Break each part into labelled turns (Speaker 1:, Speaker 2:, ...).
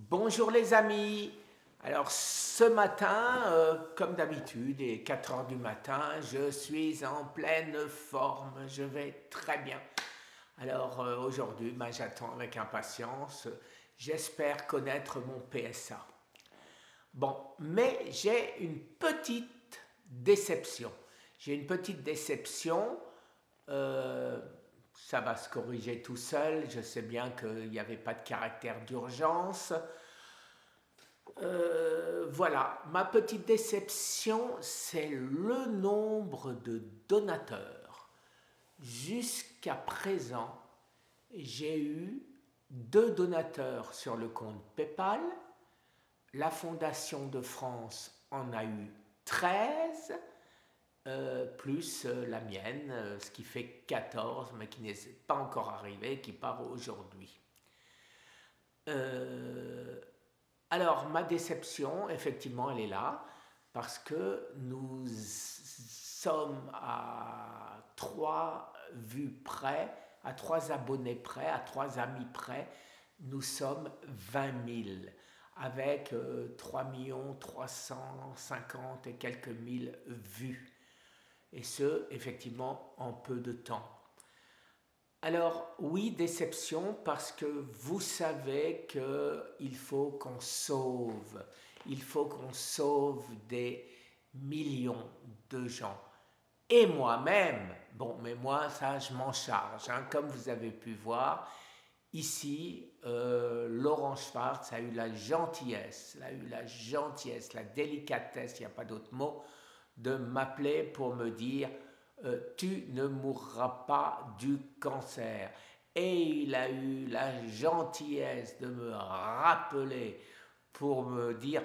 Speaker 1: Bonjour les amis. Alors ce matin, comme d'habitude, il est 4 heures du matin, je suis en pleine forme, je vais très bien. Alors aujourd'hui, j'attends avec impatience, j'espère connaître mon PSA. Bon, mais j'ai une petite déception. J'ai une petite déception, euh, ça va se corriger tout seul, je sais bien qu'il n'y avait pas de caractère d'urgence. Voilà, ma petite déception, c'est le nombre de donateurs. Jusqu'à présent, j'ai eu 2 donateurs sur le compte PayPal. La Fondation de France en a eu 13, plus la mienne, ce qui fait 14, mais qui n'est pas encore arrivé, qui part aujourd'hui. Euh, Alors, ma déception, effectivement, elle est là, parce que nous sommes à 3 vues près, à 3 abonnés près, à 3 amis près, nous sommes 20 000, avec 3 350 et quelques mille vues, et ce, effectivement, en peu de temps. Alors oui, déception parce que vous savez il faut qu'on sauve des millions de gens. Et moi-même, bon, mais moi, ça, je m'en charge. Hein. Comme vous avez pu voir, ici, Laurent Schwartz la délicatesse, il n'y a pas d'autre mot, de m'appeler pour me dire tu ne mourras pas du cancer. Et il a eu la gentillesse de me rappeler pour me dire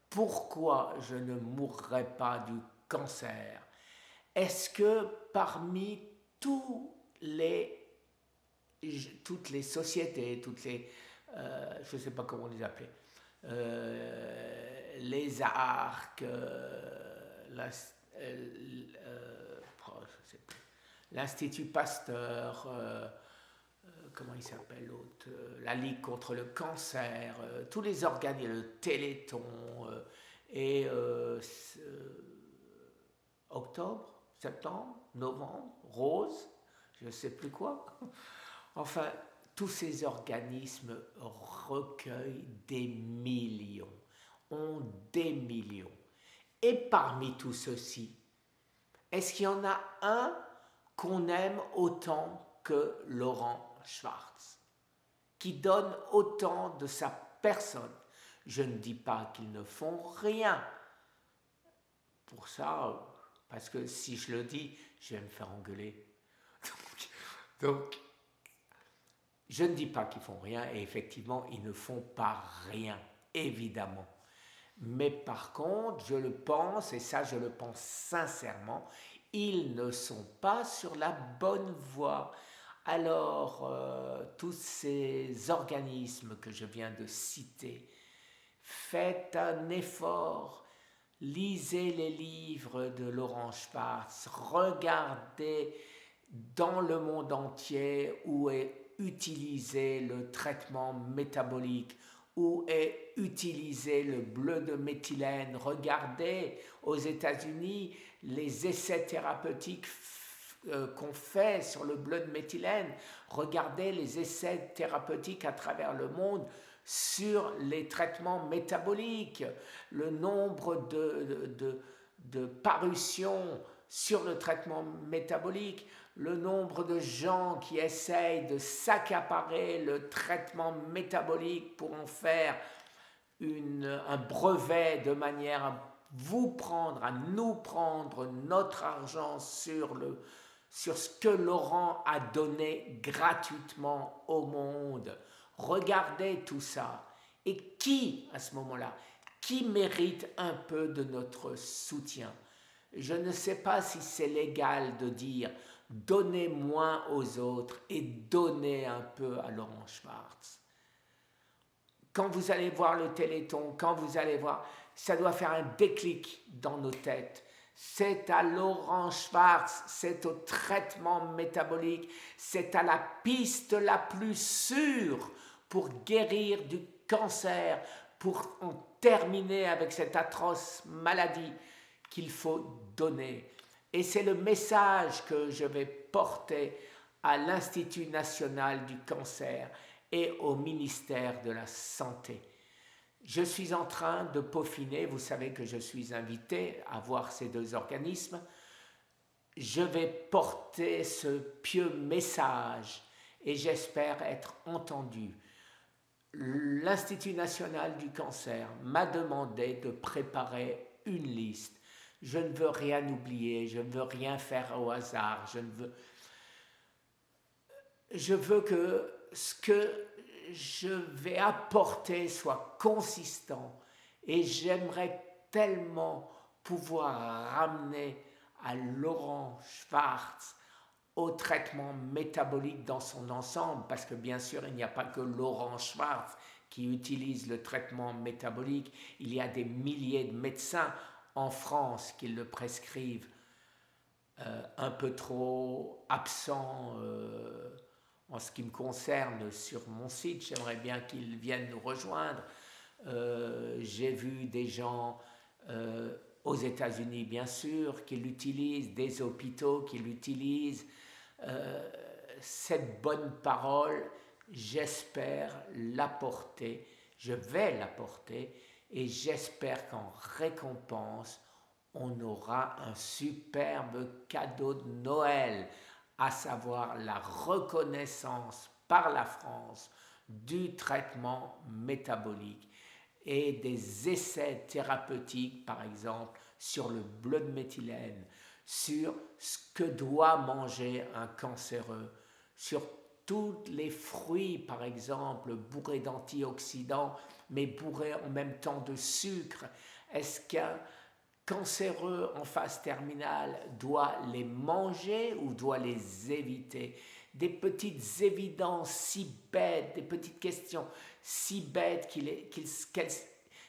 Speaker 1: pourquoi je ne mourrai pas du cancer. Est-ce que parmi toutes les sociétés, je ne sais pas comment les appeler, les arcs, je sais plus, l'Institut Pasteur, comment il s'appelle l'autre, la Ligue contre le cancer, tous les organismes, le Téléthon, et octobre, septembre, novembre, rose, je ne sais plus quoi. Enfin, tous ces organismes recueillent des millions, ont des millions. Et parmi tout ceci, est-ce qu'il y en a un qu'on aime autant que Laurent Schwartz, qui donne autant de sa personne? Je ne dis pas qu'ils ne font rien pour ça, parce que si je le dis, je vais me faire engueuler. Donc, je ne dis pas qu'ils font rien, et effectivement, ils ne font pas rien, évidemment. Mais par contre, je le pense, et ça je le pense sincèrement, ils ne sont pas sur la bonne voie. Alors, tous ces organismes que je viens de citer, faites un effort, lisez les livres de Laurent Schwartz, regardez dans le monde entier où est utilisé le traitement métabolique, où est utilisé le bleu de méthylène. Regardez aux États-Unis les essais thérapeutiques qu'on fait sur le bleu de méthylène. Regardez les essais thérapeutiques à travers le monde sur les traitements métaboliques, le nombre de parutions sur le traitement métabolique, le nombre de gens qui essayent de s'accaparer le traitement métabolique pour en faire un brevet de manière à nous prendre notre argent sur ce que Laurent a donné gratuitement au monde. Regardez tout ça. Et qui, à ce moment-là, qui mérite un peu de notre soutien? Je ne sais pas si c'est légal de dire donnez moins aux autres et donnez un peu à Laurent Schwartz. Quand vous allez voir le Téléthon, quand vous allez voir, ça doit faire un déclic dans nos têtes. C'est à Laurent Schwartz, c'est au traitement métabolique, c'est à la piste la plus sûre pour guérir du cancer pour en terminer avec cette atroce maladie qu'il faut donner. Et c'est le message que je vais porter à l'Institut national du cancer et au ministère de la Santé. Je suis en train de peaufiner, vous savez que je suis invité à voir ces deux organismes. Je vais porter ce pieux message et j'espère être entendu. L'Institut national du cancer m'a demandé de préparer une liste. Je ne veux rien oublier, je ne veux rien faire au hasard, je veux que ce que je vais apporter soit consistant et j'aimerais tellement pouvoir ramener à Laurent Schwartz au traitement métabolique dans son ensemble, parce que bien sûr il n'y a pas que Laurent Schwartz qui utilise le traitement métabolique, il y a des milliers de médecins en France qui le prescrivent, un peu trop absents en ce qui me concerne sur mon site. J'aimerais bien qu'ils viennent nous rejoindre. J'ai vu des gens aux États-Unis, bien sûr, qui l'utilisent, des hôpitaux qui l'utilisent. Cette bonne parole, j'espère l'apporter, je vais l'apporter, et j'espère qu'en récompense, on aura un superbe cadeau de Noël, à savoir la reconnaissance par la France du traitement métabolique et des essais thérapeutiques, par exemple, sur le bleu de méthylène, sur ce que doit manger un cancéreux, sur tous les fruits, par exemple, bourrés d'antioxydants, mais bourrés en même temps de sucre. Est-ce qu'un cancéreux en phase terminale doit les manger ou doit les éviter? Des petites évidences si bêtes, des petites questions si bêtes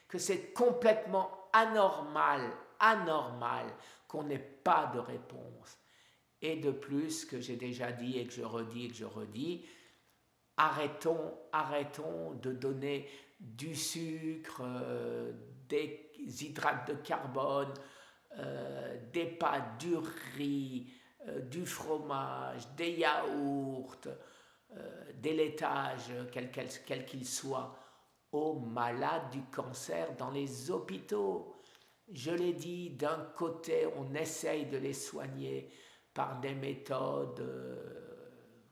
Speaker 1: que c'est complètement anormal qu'on n'ait pas de réponse. Et de plus, que j'ai déjà dit et que je redis, arrêtons de donner du sucre, des hydrates de carbone, des pâtes, du riz, du fromage, des yaourts, des laitages, quels qu'ils soient, aux malades du cancer dans les hôpitaux. Je l'ai dit, d'un côté, on essaye de les soigner par des méthodes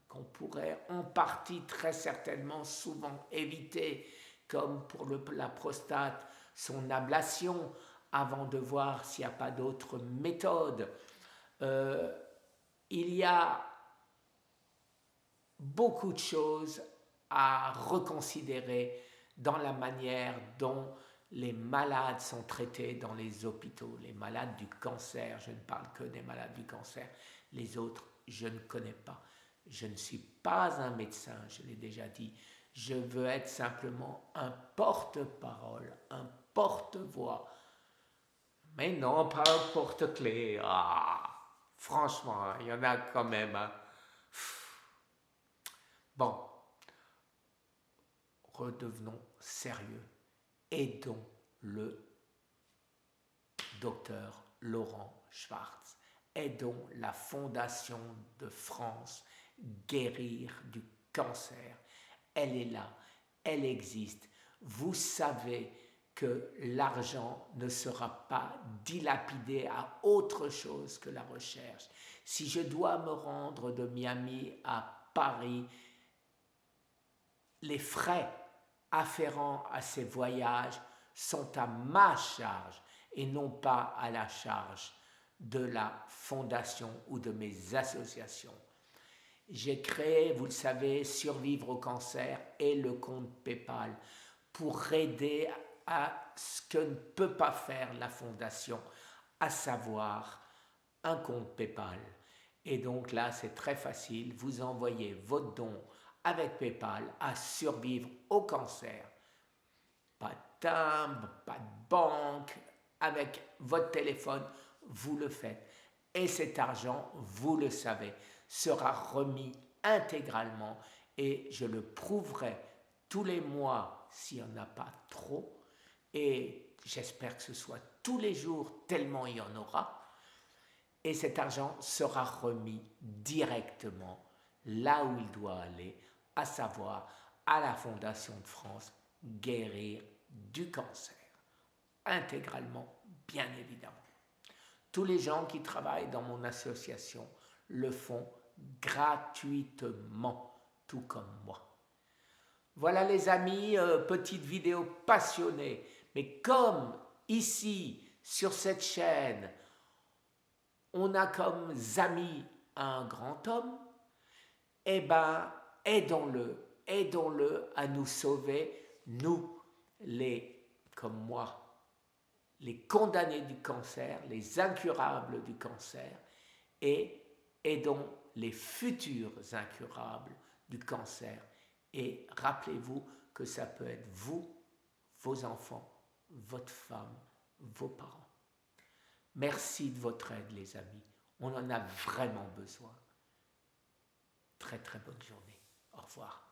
Speaker 1: qu'on pourrait en partie très certainement souvent éviter, comme pour la prostate, son ablation, avant de voir s'il n'y a pas d'autres méthodes. Il y a beaucoup de choses à reconsidérer dans la manière dont les malades sont traités dans les hôpitaux. Les malades du cancer, je ne parle que des malades du cancer, les autres, je ne connais pas. Je ne suis pas un médecin, je l'ai déjà dit. Je veux être simplement un porte-parole, un porte-voix. Mais non, pas un porte-clés. Franchement, il y en a quand même. Bon, redevenons sérieux. Aidons le docteur Laurent Schwartz. Aidons la Fondation de France guérir du cancer. Elle est là, elle existe. Vous savez que l'argent ne sera pas dilapidé à autre chose que la recherche. Si je dois me rendre de Miami à Paris, les frais afférents à ces voyages sont à ma charge et non pas à la charge de la fondation ou de mes associations. J'ai créé, vous le savez, Survivre au cancer et le compte PayPal pour aider à ce que ne peut pas faire la fondation, à savoir un compte PayPal. Et donc là, c'est très facile, vous envoyez votre don avec PayPal à Survivre au cancer. Pas de timbre, pas de banque, avec votre téléphone, vous le faites. Et cet argent, vous le savez, sera remis intégralement et je le prouverai tous les mois s'il n'y en a pas trop, et j'espère que ce soit tous les jours, tellement il y en aura, et cet argent sera remis directement là où il doit aller, à savoir à la Fondation de France Guérir du cancer, intégralement, bien évidemment. Tous les gens qui travaillent dans mon association le font gratuitement, tout comme moi. Voilà les amis, petite vidéo passionnée, mais comme ici, sur cette chaîne, on a comme amis un grand homme, eh bien, aidons-le à nous sauver, nous, comme moi, les condamnés du cancer, les incurables du cancer, et aidons les futurs incurables du cancer. Et rappelez-vous que ça peut être vous, vos enfants, votre femme, vos parents. Merci de votre aide, les amis. On en a vraiment besoin. Très très bonne journée. Au revoir.